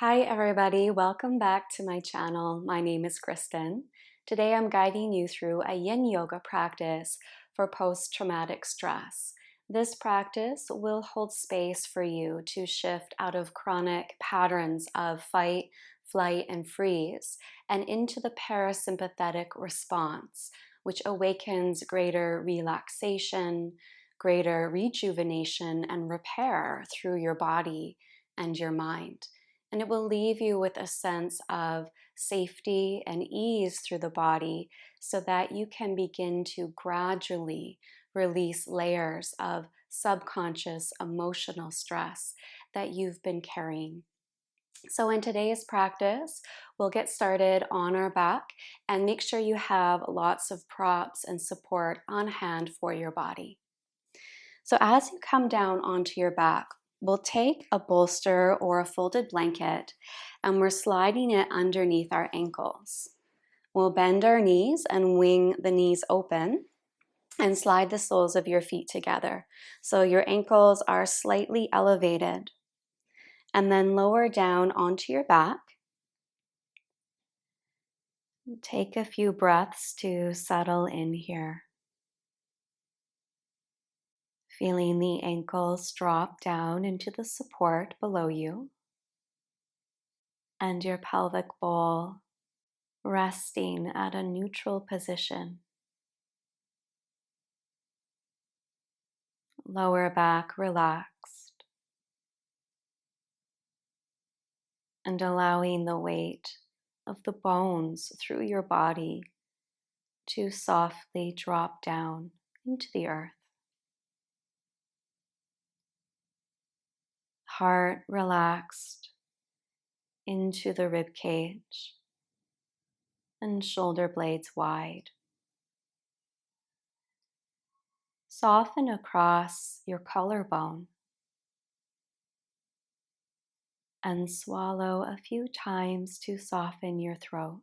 Hi everybody, welcome back to my channel. My name is Kristen. Today I'm guiding you through a yin yoga practice for post-traumatic stress. This practice will hold space for you to shift out of chronic patterns of fight, flight, and freeze and into the parasympathetic response, which awakens greater relaxation, greater rejuvenation, and repair through your body and your mind. And it will leave you with a sense of safety and ease through the body so that you can begin to gradually release layers of subconscious emotional stress that you've been carrying. So in today's practice, we'll get started on our back and make sure you have lots of props and support on hand for your body. So as you come down onto your back, we'll take a bolster or a folded blanket and we're sliding it underneath our ankles. We'll bend our knees and wing the knees open and slide the soles of your feet together. So your ankles are slightly elevated. And then lower down onto your back. Take a few breaths to settle in here. Feeling the ankles drop down into the support below you. And your pelvic bowl resting at a neutral position. Lower back relaxed. And allowing the weight of the bones through your body to softly drop down into the earth. Heart relaxed into the rib cage and shoulder blades wide. Soften across your collarbone and swallow a few times to soften your throat.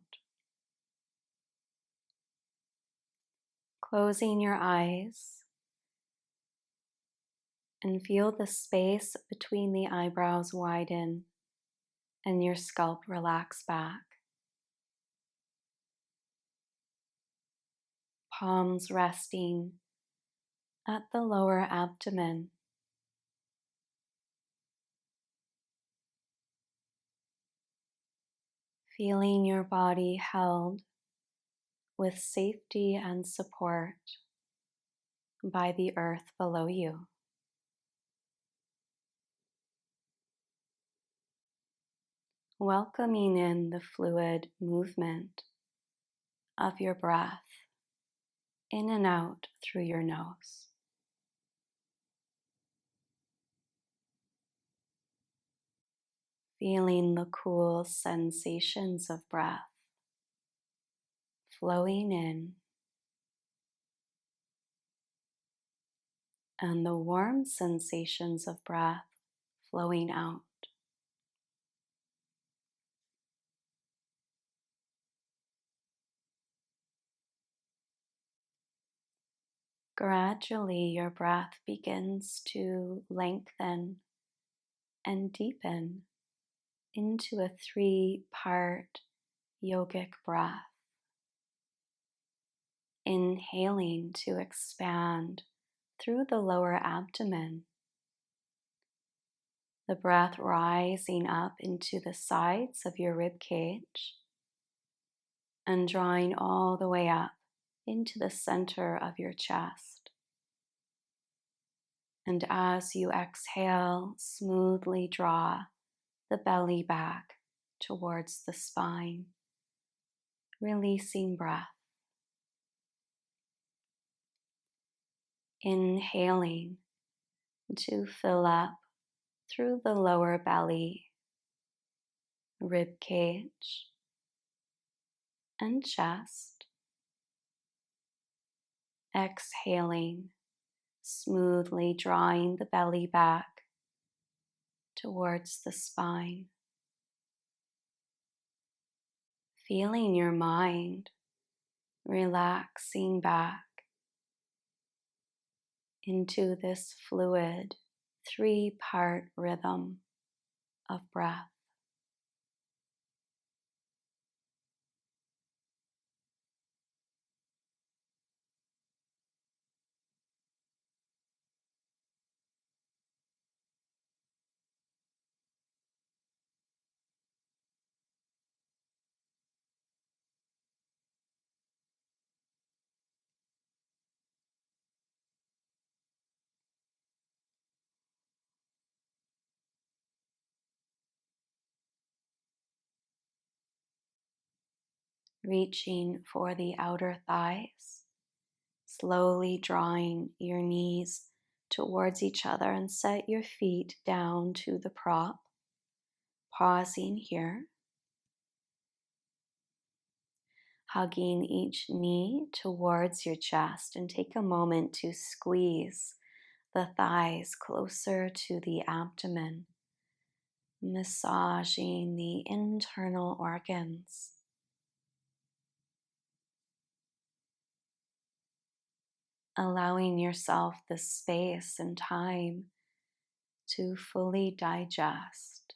Closing your eyes and feel the space between the eyebrows widen and your scalp relax back. Palms resting at the lower abdomen. Feeling your body held with safety and support by the earth below you. Welcoming in the fluid movement of your breath in and out through your nose. Feeling the cool sensations of breath flowing in and the warm sensations of breath flowing out. Gradually, your breath begins to lengthen and deepen into a three-part yogic breath. Inhaling to expand through the lower abdomen. The breath rising up into the sides of your rib cage and drawing all the way up into the center of your chest. And as you exhale, smoothly draw the belly back towards the spine, releasing breath. Inhaling to fill up through the lower belly, rib cage, and chest. Exhaling, smoothly drawing the belly back towards the spine. Feeling your mind relaxing back into this fluid three-part rhythm of breath. reaching for the outer thighs, slowly drawing your knees towards each other and set your feet down to the prop, pausing here, hugging each knee towards your chest, and take a moment to squeeze the thighs closer to the abdomen, massaging the internal organs. Allowing yourself the space and time to fully digest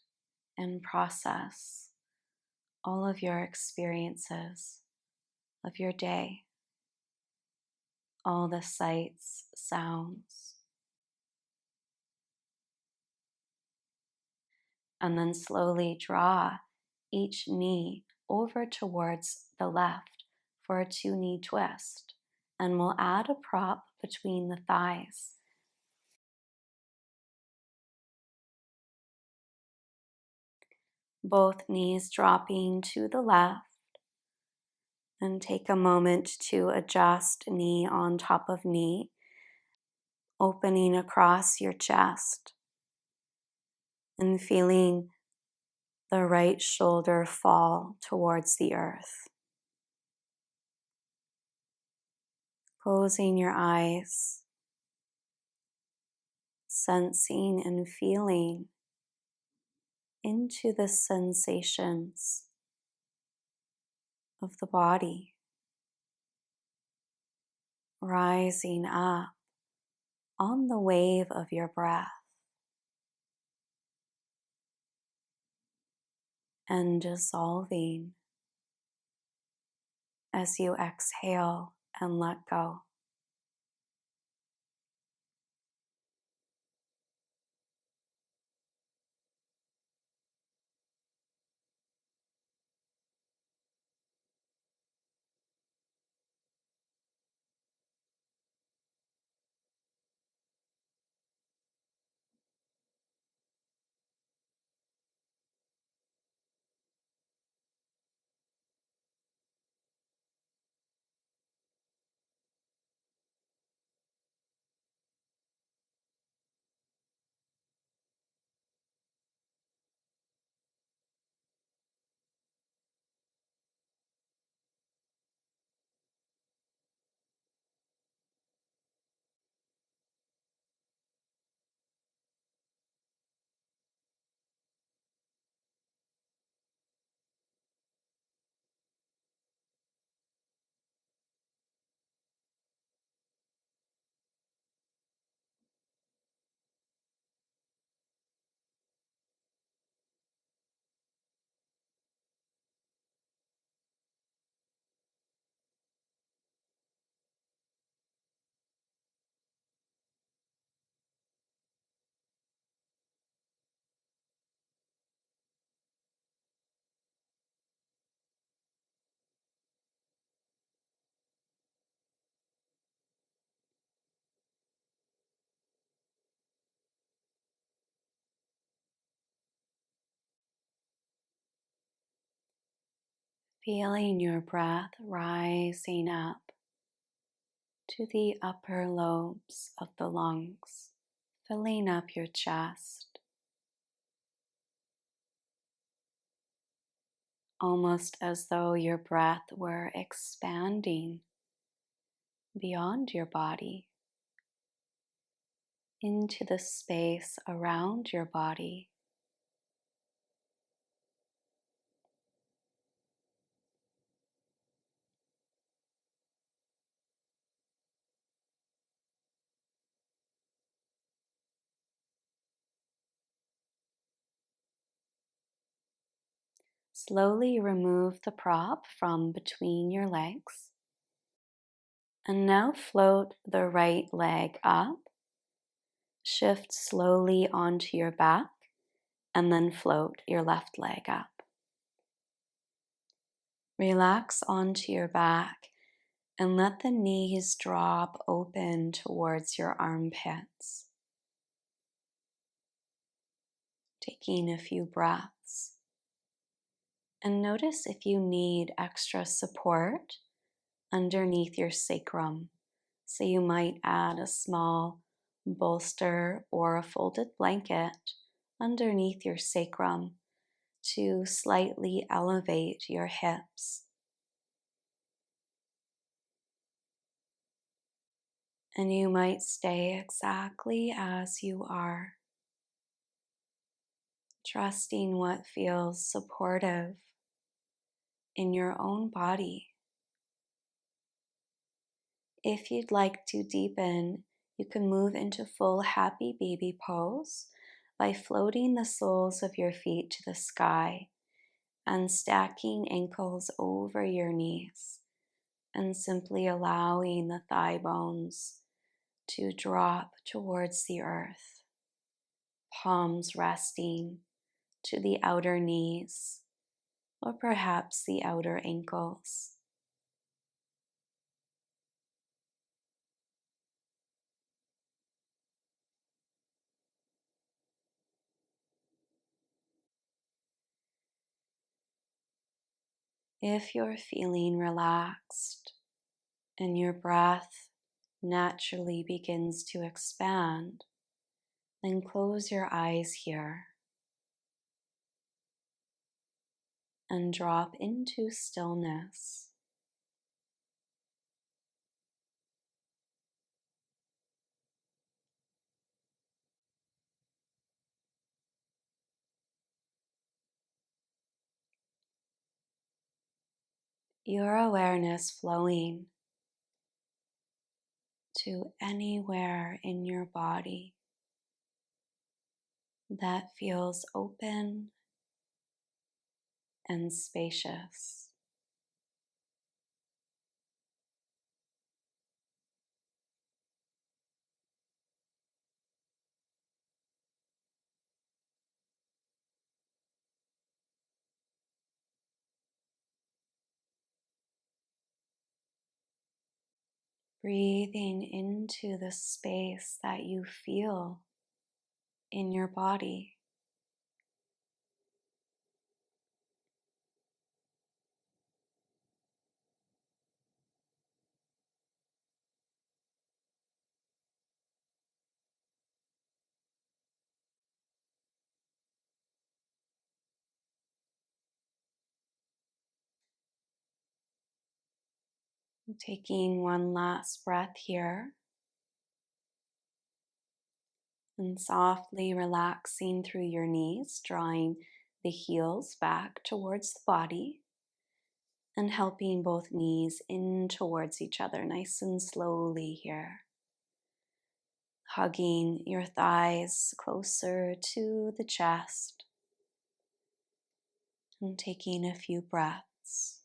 and process all of your experiences of your day, all the sights, sounds, and then slowly draw each knee over towards the left for a 2-knee twist. And we'll add a prop between the thighs. Both knees dropping to the left. And take a moment to adjust knee on top of knee, opening across your chest and feeling the right shoulder fall towards the earth. Closing your eyes, sensing and feeling into the sensations of the body, rising up on the wave of your breath and dissolving as you exhale and let go. Feeling your breath rising up to the upper lobes of the lungs, filling up your chest, almost as though your breath were expanding beyond your body into the space around your body. Slowly remove the prop from between your legs. And now float the right leg up. Shift slowly onto your back and then float your left leg up. Relax onto your back and let the knees drop open towards your armpits. Taking a few breaths And notice if you need extra support underneath your sacrum. So you might add a small bolster or a folded blanket underneath your sacrum to slightly elevate your hips. And you might stay exactly as you are, trusting what feels supportive in your own body. If you'd like to deepen, you can move into full happy baby pose by floating the soles of your feet to the sky and stacking ankles over your knees and simply allowing the thigh bones to drop towards the earth, palms resting to the outer knees or perhaps the outer ankles. If you're feeling relaxed and your breath naturally begins to expand, then close your eyes here and drop into stillness. Your awareness flowing to anywhere in your body that feels open and spacious. Breathing into the space that you feel in your body. Taking one last breath here and softly relaxing through your knees, drawing the heels back towards the body and helping both knees in towards each other nice and slowly here. Hugging your thighs closer to the chest and taking a few breaths.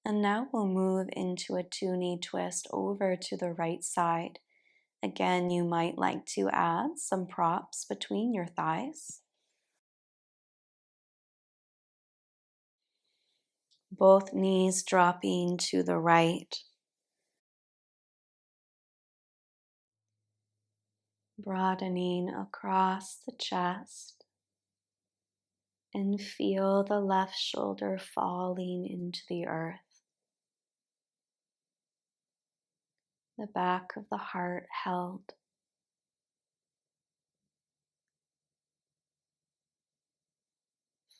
And now we'll move into a two-knee twist over to the right side. Again, you might like to add some props between your thighs. Both knees dropping to the right. Broadening across the chest. And feel the left shoulder falling into the earth. The back of the heart held.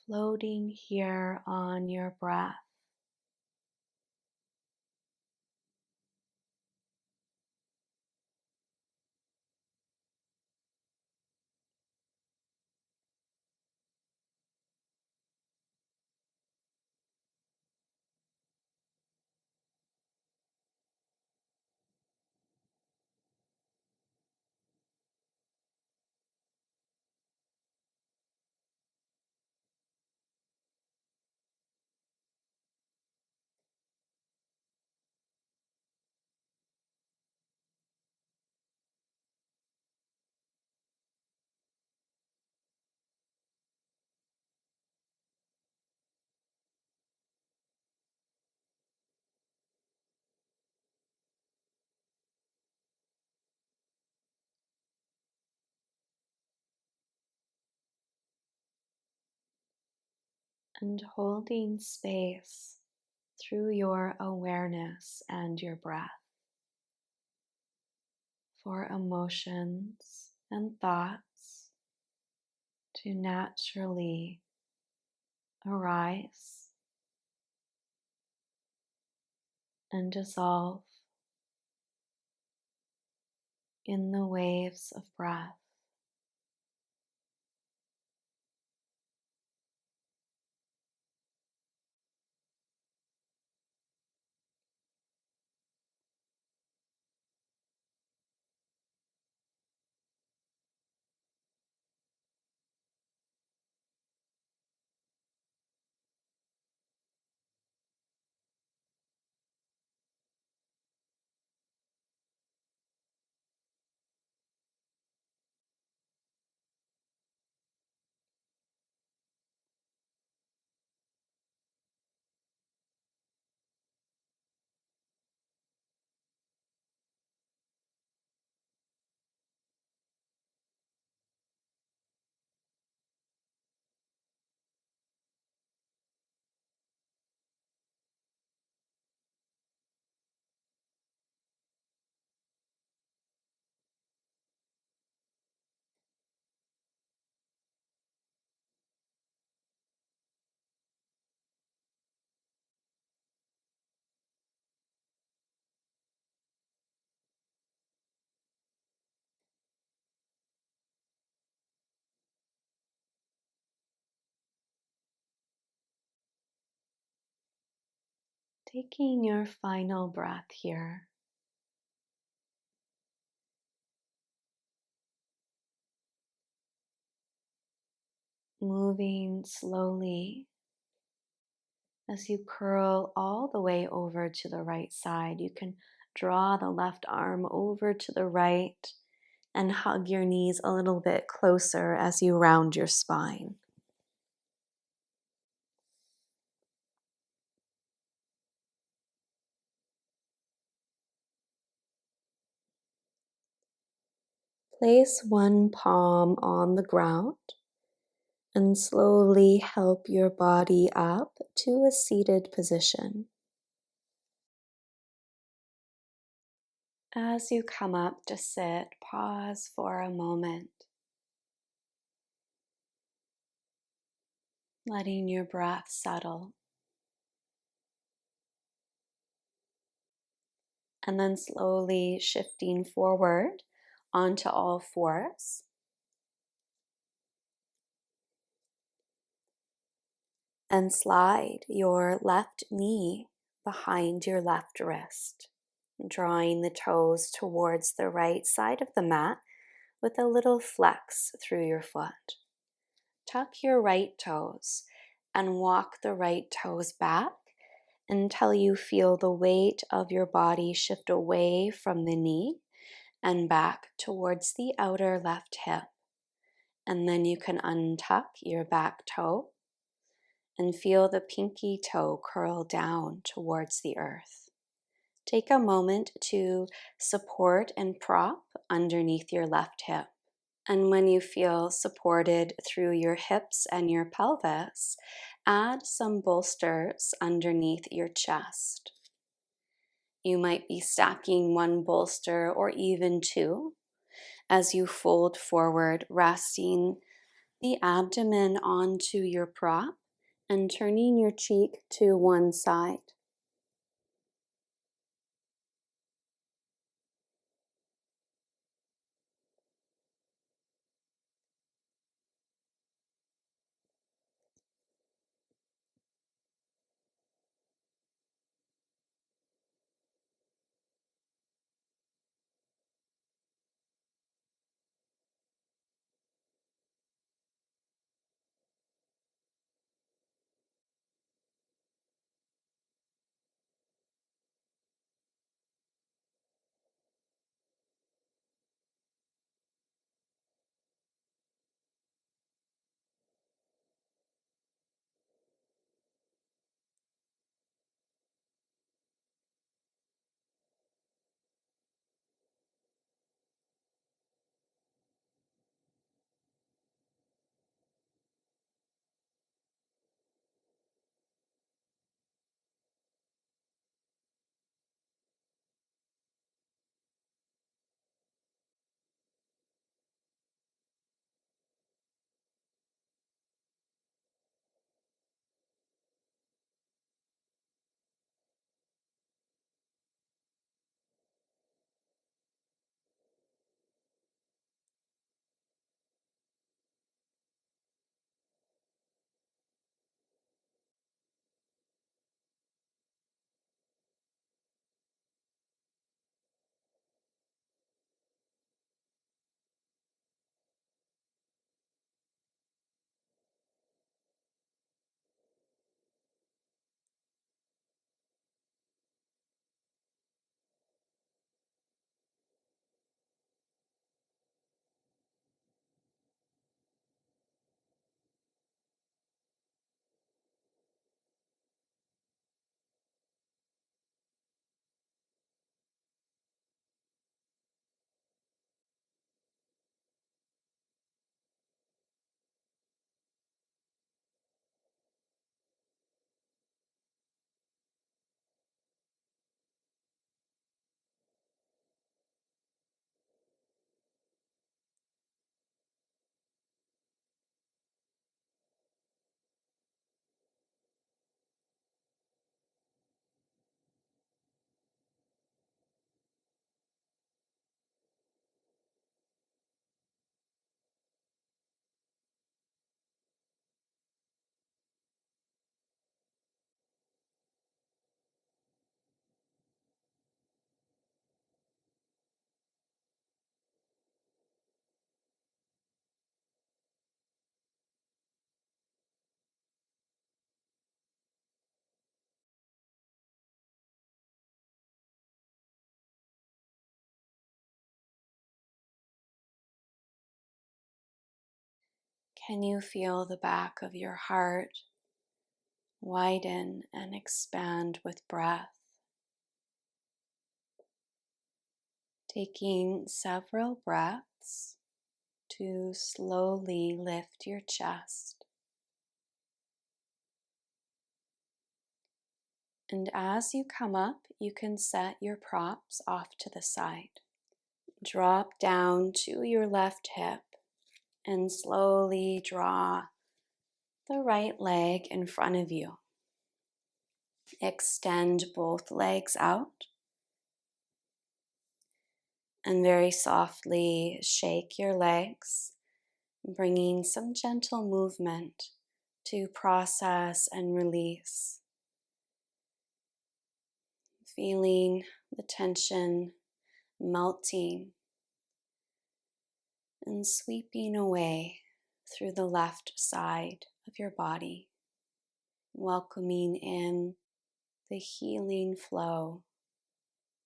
Floating here on your breath. and holding space through your awareness and your breath for emotions and thoughts to naturally arise and dissolve in the waves of breath. Taking your final breath here, moving slowly as you curl all the way over to the right side. You can draw the left arm over to the right and hug your knees a little bit closer as you round your spine. Place one palm on the ground and slowly help your body up to a seated position. As you come up to sit, pause for a moment, letting your breath settle, and then slowly shifting forward onto all fours. And slide your left knee behind your left wrist, drawing the toes towards the right side of the mat with a little flex through your foot. Tuck your right toes and walk the right toes back until you feel the weight of your body shift away from the knee and back towards the outer left hip. And then you can untuck your back toe and feel the pinky toe curl down towards the earth. Take a moment to support and prop underneath your left hip. And when you feel supported through your hips and your pelvis, add some bolsters underneath your chest. You might be stacking one bolster or even two as you fold forward, resting the abdomen onto your prop and turning your cheek to one side. Can you feel the back of your heart widen and expand with breath? Taking several breaths to slowly lift your chest. And as you come up, you can set your props off to the side. Drop down to your left hip and slowly draw the right leg in front of you. Extend both legs out and very softly shake your legs, bringing some gentle movement to process and release. Feeling the tension melting and sweeping away through the left side of your body, welcoming in the healing flow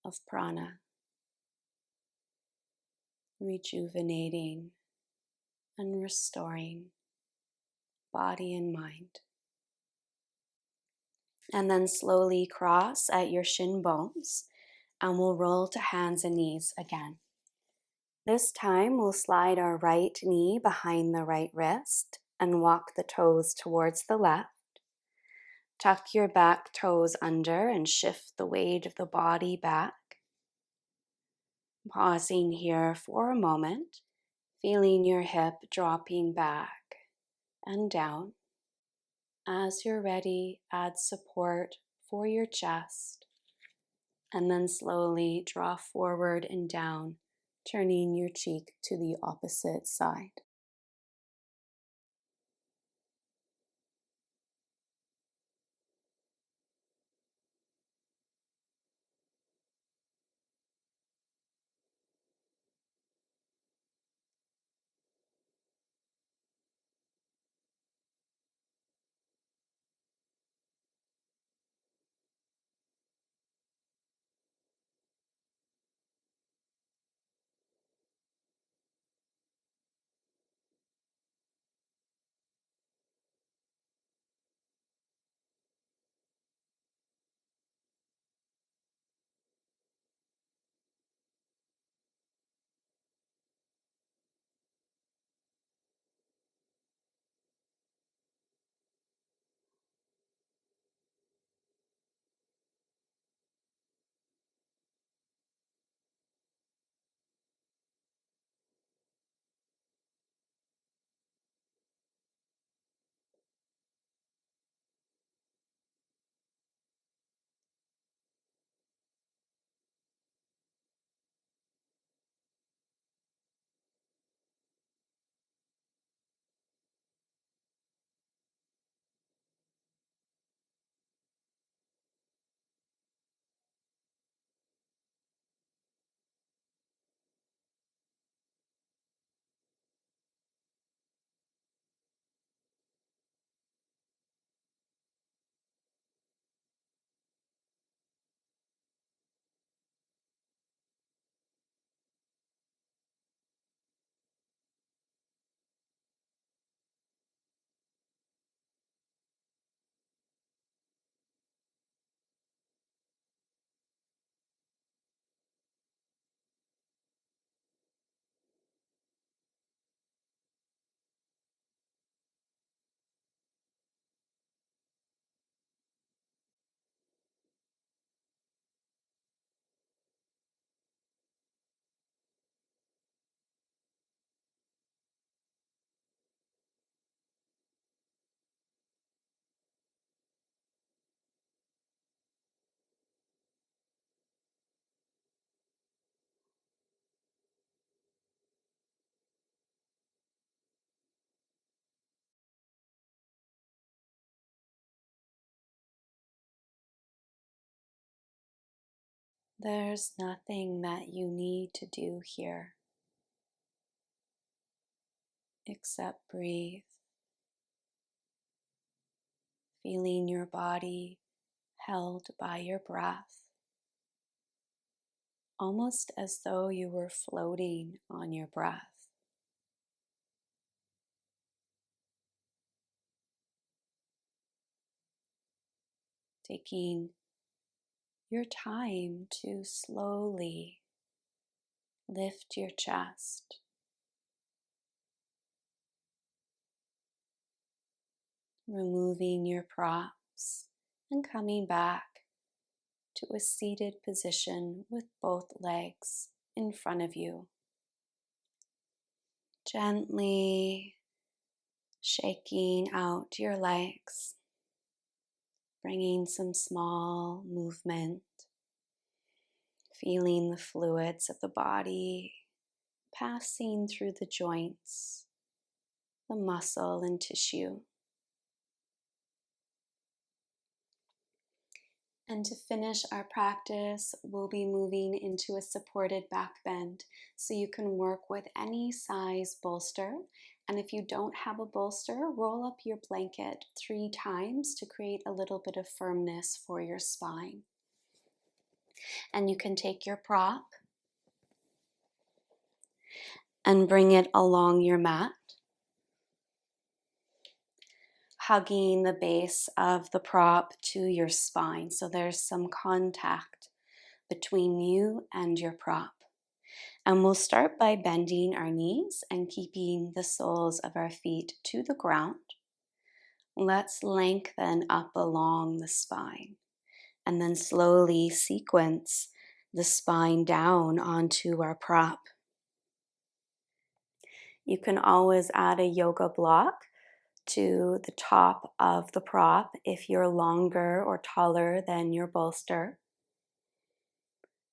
of prana, rejuvenating and restoring body and mind. And then slowly cross at your shin bones and we'll roll to hands and knees again. This time we'll slide our right knee behind the right wrist and walk the toes towards the left. Tuck your back toes under and shift the weight of the body back. Pausing here for a moment, feeling your hip dropping back and down. As you're ready, add support for your chest and then slowly draw forward and down, turning your cheek to the opposite side. There's nothing that you need to do here except breathe, feeling your body held by your breath, almost as though you were floating on your breath. taking your time to slowly lift your chest, removing your props and coming back to a seated position with both legs in front of you. Gently shaking out your legs, bringing some small movement, feeling the fluids of the body passing through the joints, the muscle and tissue. And to finish our practice, we'll be moving into a supported back bend. So you can work with any size bolster. And if you don't have a bolster, roll up your blanket 3 times to create a little bit of firmness for your spine. And you can take your prop and bring it along your mat, hugging the base of the prop to your spine. So there's some contact between you and your prop. And we'll start by bending our knees and keeping the soles of our feet to the ground. Let's lengthen up along the spine and then slowly sequence the spine down onto our prop. You can always add a yoga block to the top of the prop if you're longer or taller than your bolster.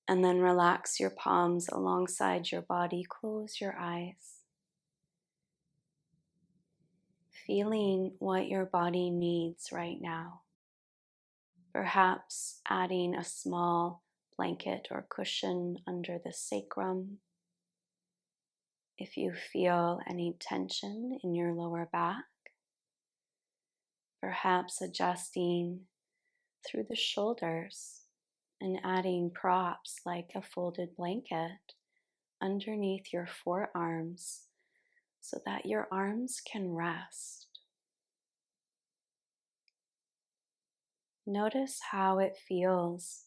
And then relax your palms alongside your body. Close your eyes. Feeling what your body needs right now. Perhaps adding a small blanket or cushion under the sacrum. If you feel any tension in your lower back, perhaps adjusting through the shoulders and adding props like a folded blanket underneath your forearms so that your arms can rest. Notice how it feels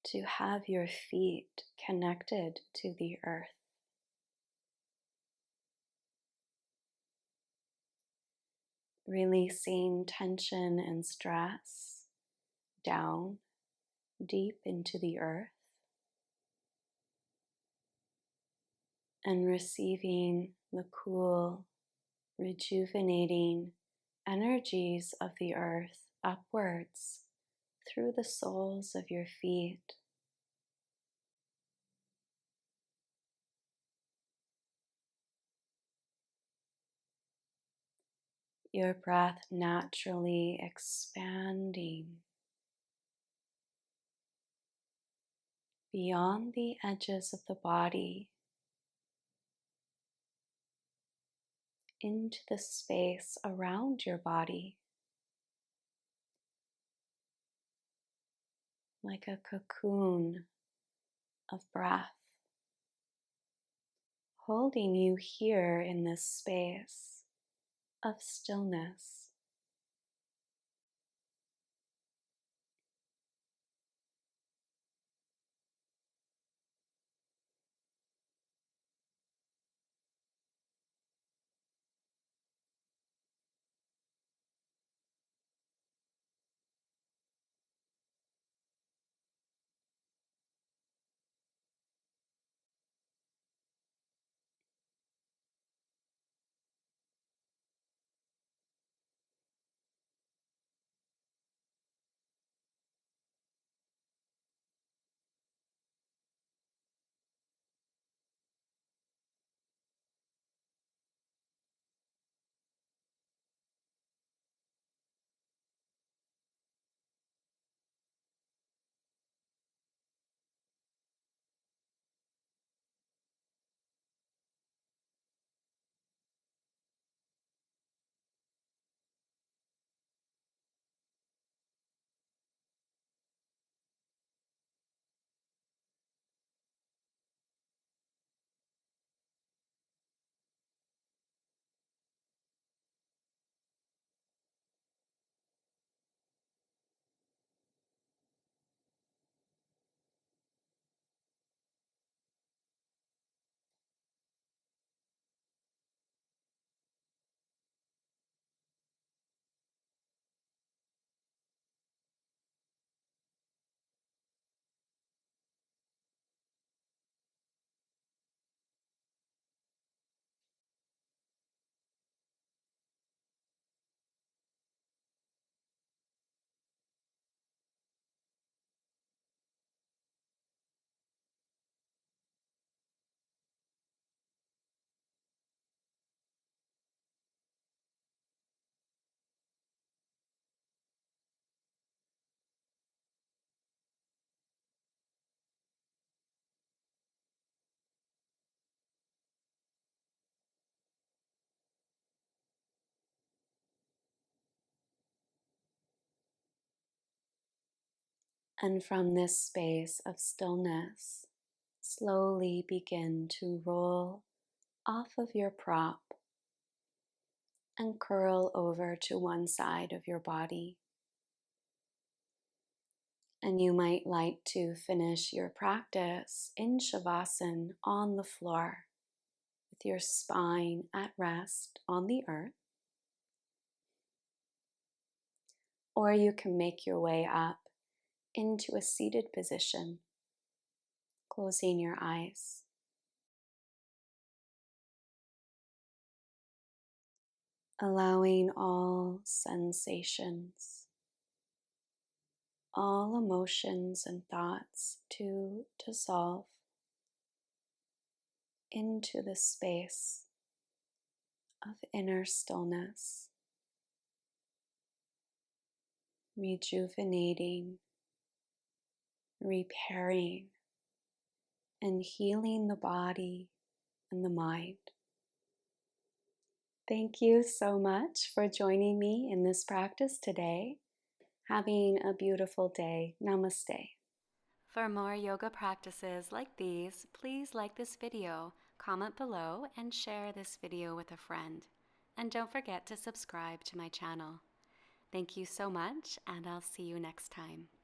to have your feet connected to the earth. Releasing tension and stress down deep into the earth and receiving the cool, rejuvenating energies of the earth upwards through the soles of your feet. Your breath naturally expanding beyond the edges of the body into the space around your body, like a cocoon of breath, holding you here in this space of stillness. And from this space of stillness, slowly begin to roll off of your prop and curl over to one side of your body. And you might like to finish your practice in Shavasana on the floor with your spine at rest on the earth. Or you can make your way up into a seated position, closing your eyes. Allowing all sensations, all emotions and thoughts to dissolve into the space of inner stillness, rejuvenating, repairing, and healing the body and the mind. Thank you so much for joining me in this practice today. Having a beautiful day. Namaste. For more yoga practices like these, please like this video, comment below, and share this video with a friend. And don't forget to subscribe to my channel. Thank you so much, and I'll see you next time.